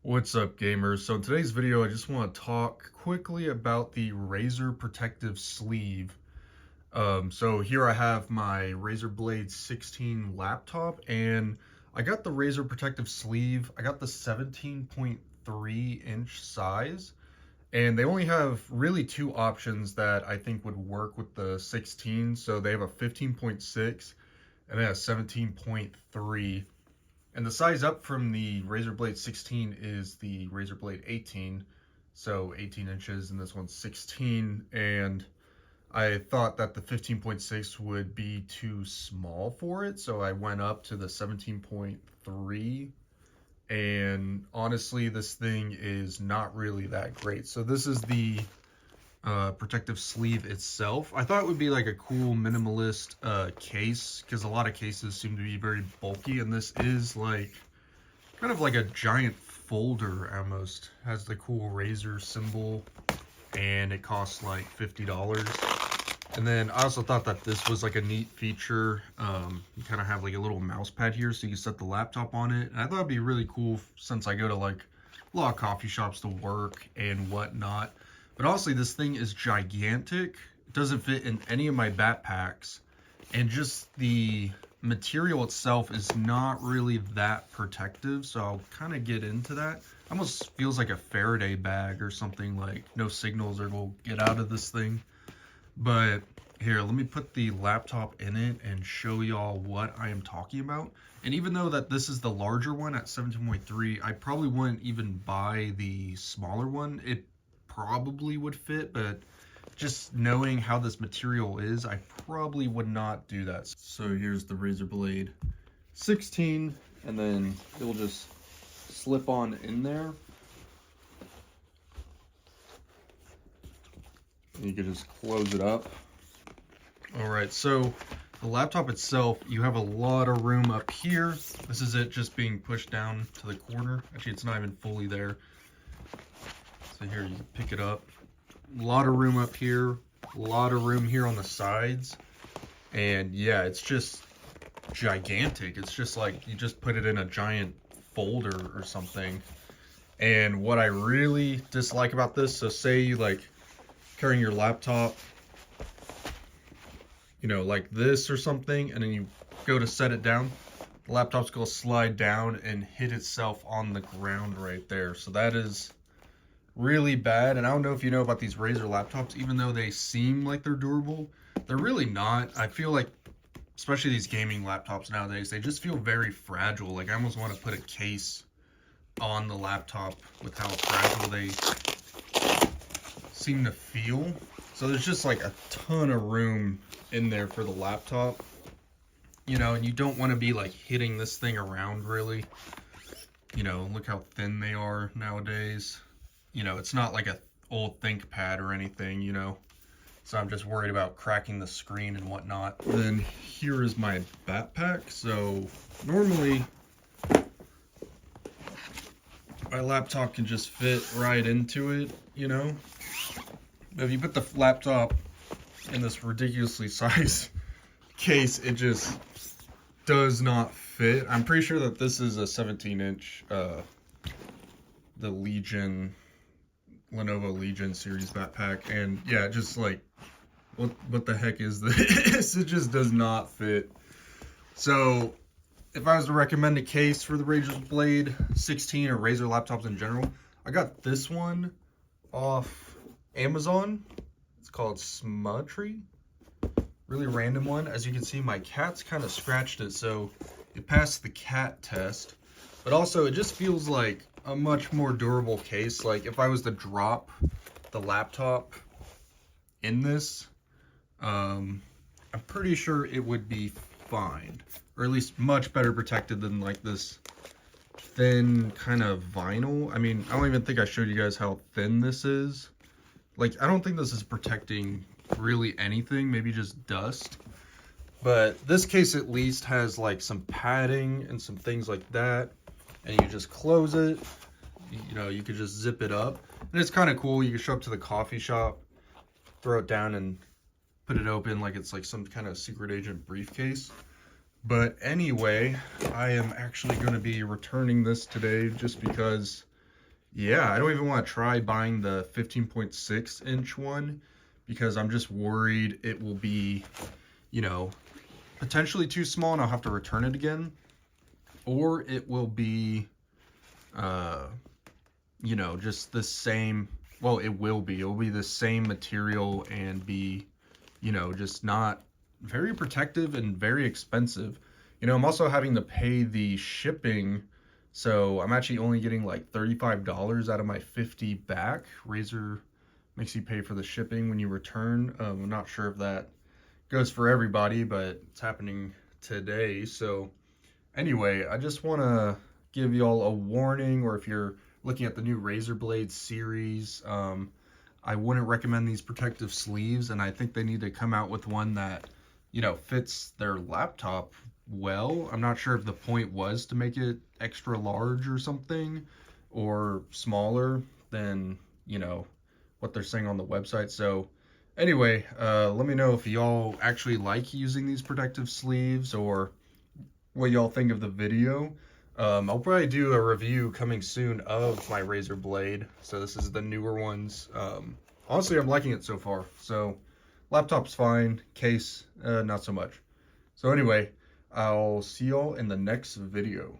What's up, gamers? So in today's video, I just want to talk quickly about the Razer Protective Sleeve. So here I have my Razer Blade 16 laptop, and I got the Razer Protective Sleeve. I got the 17.3 inch size, and they only have really two options that I think would work with the 16. So they have a 15.6 and then a 17.3. And the size up from the Razer Blade 16 is the Razer Blade 18, so 18 inches, and this one's 16. And I thought that the 15.6 would be too small for it, so I went up to the 17.3. And honestly, this thing is not really that great. So this is the protective sleeve itself. I thought it would be like a cool minimalist case, because a lot of cases seem to be very bulky, and this is like kind of like a giant folder almost. Has the cool Razer symbol, and it costs like $50. And then I also thought that this was like a neat feature. You kind of have like a little mouse pad here, so you can set the laptop on it, and I thought it'd be really cool since I go to like a lot of coffee shops to work and whatnot. But honestly, this thing is gigantic. It doesn't fit in any of my backpacks. And just the material itself is not really that protective. So I'll kind of get into that. Almost feels like a Faraday bag or something, like no signals are going to get out of this thing. But here, let me put the laptop in it and show y'all what I am talking about. And even though that this is the larger one at 17.3, I probably wouldn't even buy the smaller one. It probably would fit, but just knowing how this material is, I probably would not do that. So here's the Razer Blade 16, and then it'll just slip on in there. You can just close it up. All right, so the laptop itself, you have a lot of room up here. This is it just being pushed down to the corner. Actually, it's not even fully there. So here, you pick it up. A lot of room up here, a lot of room here on the sides. And yeah, it's just gigantic. It's just like you just put it in a giant folder or something. And what I really dislike about this, so say you like carrying your laptop, you know, like this or something, and then you go to set it down, the laptop's gonna slide down and hit itself on the ground right there. So that is really bad. And I don't know if you know about these Razer laptops, even though they seem like they're durable, they're really not. I feel like, especially these gaming laptops nowadays, they just feel very fragile. Like I almost want to put a case on the laptop with how fragile they seem to feel. So there's just like a ton of room in there for the laptop, you know, and you don't want to be like hitting this thing around really. You know, look how thin they are nowadays. You know, it's not like a old ThinkPad or anything, you know. So I'm just worried about cracking the screen and whatnot. Then here is my backpack. So normally my laptop can just fit right into it, you know. But if you put the laptop in this ridiculously sized case, it just does not fit. I'm pretty sure that this is a 17-inch, the Lenovo Legion series backpack, and yeah, just like what the heck is this? It just does not fit. So if I was to recommend a case for the Razer Blade 16 or Razer laptops in general, I got this one off Amazon. It's called Smudtree. Really random one. As you can see, my cat's kind of scratched it, so it passed the cat test. But also, it just feels like a much more durable case. Like if I was to drop the laptop in this, I'm pretty sure it would be fine, or at least much better protected than like this thin kind of vinyl. I mean, I don't even think I showed you guys how thin this is. Like, I don't think this is protecting really anything, maybe just dust. But this case at least has like some padding and some things like that. And you just close it, you know, you could just zip it up. And it's kind of cool. You can show up to the coffee shop, throw it down and put it open like it's like some kind of secret agent briefcase. But anyway, I am actually going to be returning this today just because Yeah, I don't even want to try buying the 15.6-inch one because I'm just worried it will be, you know, potentially too small and I'll have to return it again, or it will be, uh, just the same. Well, it'll be the same material and be, just not very protective and very expensive. I'm also having to pay the shipping, so I'm actually only getting like $35 out of my 50 back. Razer makes you pay for the shipping when you return. I'm not sure if that goes for everybody, but it's happening today. So anyway, I just want to give y'all a warning, or if you're looking at the new Razer Blade series, I wouldn't recommend these protective sleeves, and I think they need to come out with one that, fits their laptop well. I'm not sure if the point was to make it extra large or something, or smaller than, what they're saying on the website. So anyway, let me know if y'all actually like using these protective sleeves or what y'all think of the video. I'll probably do a review coming soon of my Razer Blade. So this is the newer ones. Honestly, I'm liking it so far. So laptop's fine, case, not so much. So anyway, I'll see y'all in the next video.